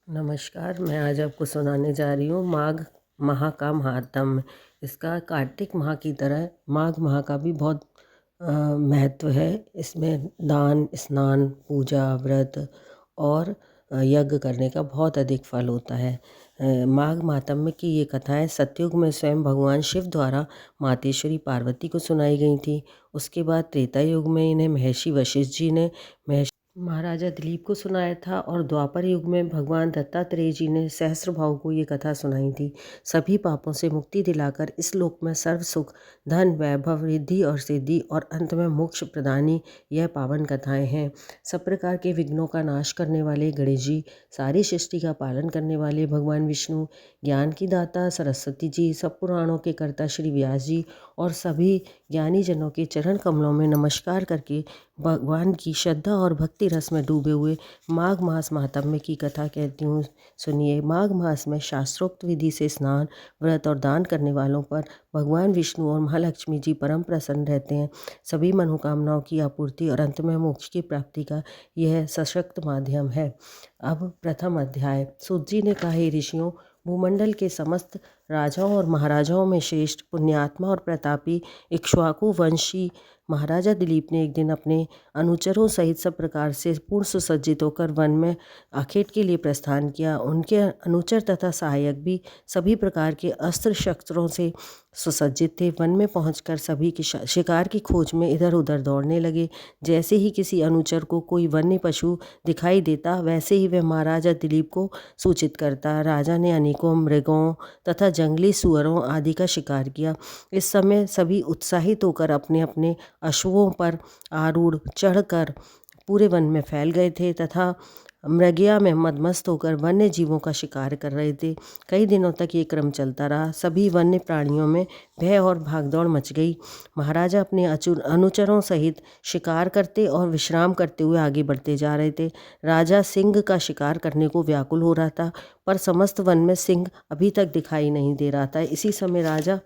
नमस्कार। मैं आज आपको सुनाने जा रही हूँ माघ माह का महात्म्य। इसका कार्तिक माह की तरह माघ माह का भी बहुत महत्व है। इसमें दान, स्नान, पूजा, व्रत और यज्ञ करने का बहुत अधिक फल होता है। माघ महात्म्य की ये कथाएं सतयुग में स्वयं भगवान शिव द्वारा मातेश्वरी पार्वती को सुनाई गई थी। उसके बाद त्रेता युग में इन्हें महर्षि वशिष्ठ जी ने महाराजा दिलीप को सुनाया था और द्वापर युग में भगवान दत्तात्रेय जी ने सहस्त्रभाव को ये कथा सुनाई थी। सभी पापों से मुक्ति दिलाकर इस लोक में सर्व सुख, धन, वैभव, रिद्धि और सिद्धि और अंत में मोक्ष प्रदानी यह पावन कथाएं हैं। सब प्रकार के विघ्नों का नाश करने वाले गणेश जी, सारी सृष्टि का पालन करने वाले भगवान विष्णु, ज्ञान की दाता सरस्वती जी, सब पुराणों के कर्ता श्री व्यास जी और सभी ज्ञानी जनों के चरण कमलों में नमस्कार करके भगवान की श्रद्धा और भक्ति रस में डूबे हुए माघ मास महात्म्य की कथा कहती हूँ। सुनिए। माघ मास में शास्त्रोक्त विधि से स्नान, व्रत और दान करने वालों पर भगवान विष्णु और महालक्ष्मी जी परम प्रसन्न रहते हैं। सभी मनोकामनाओं की आपूर्ति और अंत में मोक्ष की प्राप्ति का यह सशक्त माध्यम है। अब प्रथम अध्याय। सूत जी ने कहा, हे ऋषियों, भूमंडल के समस्त राजाओं और महाराजाओं में श्रेष्ठ, पुण्यात्मा और प्रतापी इक्ष्वाकु वंशी महाराजा दिलीप ने एक दिन अपने अनुचरों सहित सब प्रकार से पूर्ण सुसज्जित होकर वन में आखेट के लिए प्रस्थान किया। उनके अनुचर तथा सहायक भी सभी प्रकार के अस्त्र शस्त्रों से सुसज्जित थे। वन में पहुंचकर सभी की शिकार की खोज में इधर उधर दौड़ने लगे। जैसे ही किसी अनुचर को कोई वन्य पशु दिखाई देता, वैसे ही वह महाराजा दिलीप को सूचित करता। राजा ने अनेकों मृगों तथा जंगली सुअरों आदि का शिकार किया। इस समय सभी उत्साहित होकर अपने अपने अश्वों पर आरूढ़ चढ़कर पूरे वन में फैल गए थे तथा मृगया में मदमस्त होकर वन्य जीवों का शिकार कर रहे थे। कई दिनों तक ये क्रम चलता रहा। सभी वन्य प्राणियों में भय और भागदौड़ मच गई। महाराजा अपने अनुचरों सहित शिकार करते और विश्राम करते हुए आगे बढ़ते जा रहे थे। राजा सिंह का शिकार करने को व्याकुल हो रहा था, पर समस्त वन में सिंह अभी तक दिखाई नहीं दे रहा था। इसी समय राजा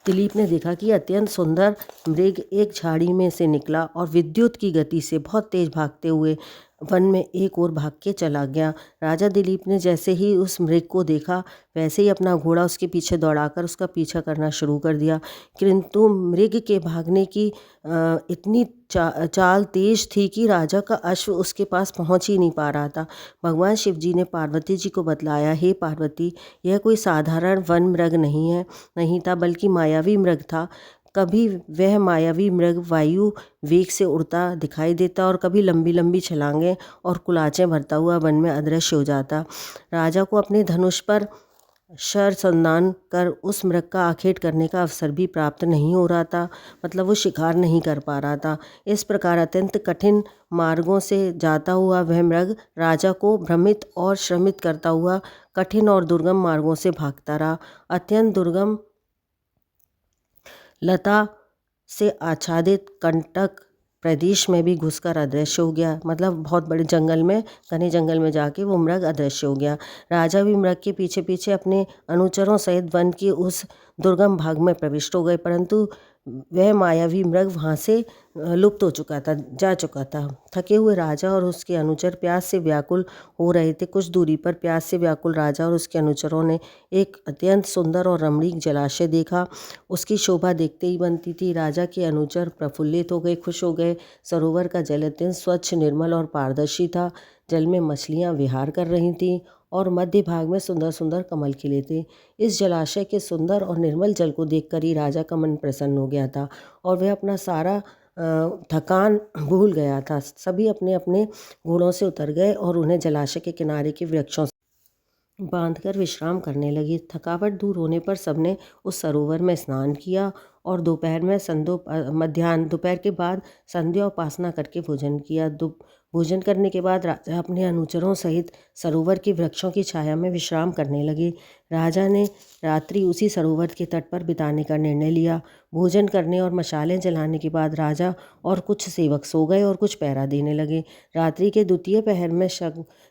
दिलीप ने देखा कि अत्यंत सुंदर मृग एक झाड़ी में से निकला और विद्युत की गति से बहुत तेज भागते हुए वन में एक ओर भाग के चला गया। राजा दिलीप ने जैसे ही उस मृग को देखा, वैसे ही अपना घोड़ा उसके पीछे दौड़ाकर उसका पीछा करना शुरू कर दिया। किंतु मृग के भागने की इतनी चाल तेज थी कि राजा का अश्व उसके पास पहुंच ही नहीं पा रहा था। भगवान शिव जी ने पार्वती जी को बतलाया, हे पार्वती, यह कोई साधारण वन मृग नहीं था, बल्कि मायावी मृग था। कभी वह मायावी मृग वायु वेग से उड़ता दिखाई देता और कभी लंबी लंबी छलांगें और कुलाचें भरता हुआ वन में अदृश्य हो जाता। राजा को अपने धनुष पर शर संधान कर उस मृग का आखेट करने का अवसर भी प्राप्त नहीं हो रहा था, मतलब वो शिकार नहीं कर पा रहा था। इस प्रकार अत्यंत कठिन मार्गों से जाता हुआ वह मृग राजा को भ्रमित और श्रमित करता हुआ कठिन और दुर्गम मार्गों से भागता रहा। अत्यंत दुर्गम लता से आच्छादित कंटक प्रदेश में भी घुसकर अदृश्य हो गया। मतलब बहुत बड़े जंगल में, घने जंगल में जाके वो मृग अदृश्य हो गया। राजा भी मृग के पीछे पीछे अपने अनुचरों सहित वन की उस दुर्गम भाग में प्रविष्ट हो गए, परंतु वह मायावी मृग वहाँ से लुप्त हो चुका था, जा चुका था। थके हुए राजा और उसके अनुचर प्यास से व्याकुल हो रहे थे। कुछ दूरी पर प्यास से व्याकुल राजा और उसके अनुचरों ने एक अत्यंत सुंदर और रमणीक जलाशय देखा। उसकी शोभा देखते ही बनती थी। राजा के अनुचर प्रफुल्लित हो गए, खुश हो गए। सरोवर का जल अत्यंत स्वच्छ, निर्मल और पारदर्शी था। जल में मछलियाँ विहार कर रही थीं और मध्य भाग में सुंदर सुंदर कमल खिले थे। इस जलाशय के सुंदर और निर्मल जल को देखकर ही राजा का मन प्रसन्न हो गया था और वह अपना सारा थकान भूल गया था। सभी अपने अपने घोड़ों से उतर गए और उन्हें जलाशय के किनारे के वृक्षों से बांधकर विश्राम करने लगे। थकावट दूर होने पर सबने उस सरोवर में स्नान किया और दोपहर के बाद संध्या उपासना करके भोजन किया। भोजन करने के बाद राजा अपने अनुचरों सहित सरोवर के वृक्षों की छाया में विश्राम करने लगे। राजा ने रात्रि उसी सरोवर के तट पर बिताने का निर्णय लिया। भोजन करने और मशालें जलाने के बाद राजा और कुछ सेवक सो गए और कुछ पहरा देने लगे। रात्रि के द्वितीय पहर में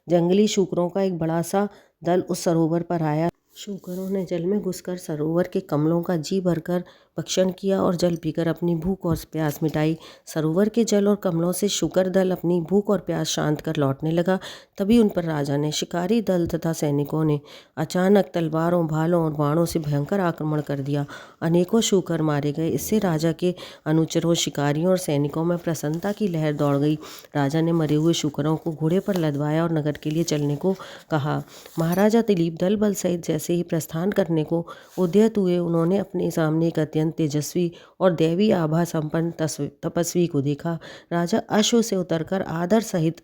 जंगली शूकरों का एक बड़ा सा दल उस सरोवर पर आया। शूकरों ने जल में घुसकर सरोवर के कमलों का जी भरकर भक्षण किया और जल पीकर अपनी भूख और प्यास मिटाई। सरोवर के जल और कमलों से शूकर दल अपनी भूख और प्यास शांत कर लौटने लगा। तभी उन पर राजा ने शिकारी दल तथा सैनिकों ने अचानक तलवारों, भालों और बाणों से भयंकर आक्रमण कर दिया। अनेकों शूकर मारे गए। इससे राजा के अनुचरों, शिकारियों और सैनिकों में प्रसन्नता की लहर दौड़ गई। राजा ने मरे हुए शूकरों को घोड़े पर लदवाया और नगर के लिए चलने को कहा। महाराजा दिलीप दल बल सहित जैसे ही प्रस्थान करने को उद्यत हुए, उन्होंने अपने सामने एक अत्यंत तेजस्वी और दैवी आभा संपन्न तपस्वी को देखा। राजा अश्व से उतरकर आदर सहित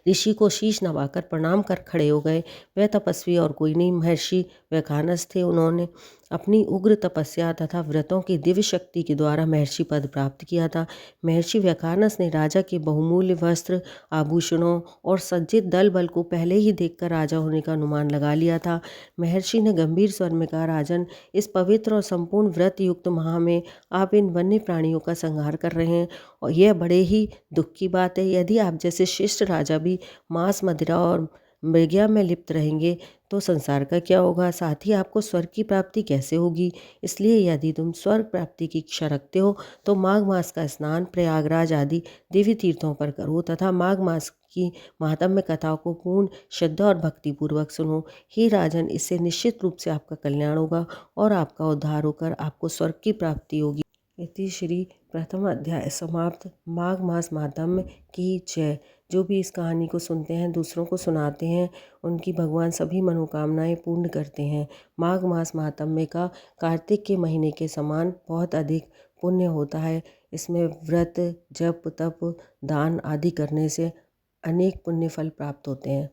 ऋषि को शीश नवाकर प्रणाम कर खड़े हो गए। वह तपस्वी और कोई नहीं, महर्षि व्याखानस थे। उन्होंने अपनी उग्र तपस्या तथा व्रतों की दिव्य शक्ति के द्वारा महर्षि पद प्राप्त किया था। महर्षि व्याखानस ने राजा के बहुमूल्य वस्त्र, आभूषणों और सज्जित दल बल को पहले ही देखकर राजा होने का अनुमान लगा लिया था। महर्षि ने गंभीर स्वर में कहा, राजन, इस पवित्र और संपूर्ण व्रत युक्त माह में आप इन वन्य प्राणियों का संहार कर रहे हैं और यह बड़े ही दुख की बात है। यदि आप जैसे शिष्ट राजा भी मांस, मदिरा और मृगया में लिप्त रहेंगे तो संसार का क्या होगा? साथ ही आपको स्वर्ग की प्राप्ति कैसे होगी? इसलिए यदि तुम स्वर्ग प्राप्ति की इच्छा रखते हो तो माघ मास का स्नान प्रयागराज आदि दिव्य तीर्थों पर करो तथा माघ मास की महात्म्य कथाओं को पूर्ण श्रद्धा और भक्ति पूर्वक सुनो। हे राजन, इससे निश्चित रूप से आपका कल्याण होगा और आपका उद्धार होकर आपको स्वर्ग की प्राप्ति होगी। इति श्री प्रथम अध्याय समाप्त। माघ मास महात्म्य की जय। जो भी इस कहानी को सुनते हैं, दूसरों को सुनाते हैं, उनकी भगवान सभी मनोकामनाएं पूर्ण करते हैं। माघ मास महात्म्य का कार्तिक के महीने के समान बहुत अधिक पुण्य होता है। इसमें व्रत, जप, तप, दान आदि करने से अनेक पुण्य फल प्राप्त होते हैं।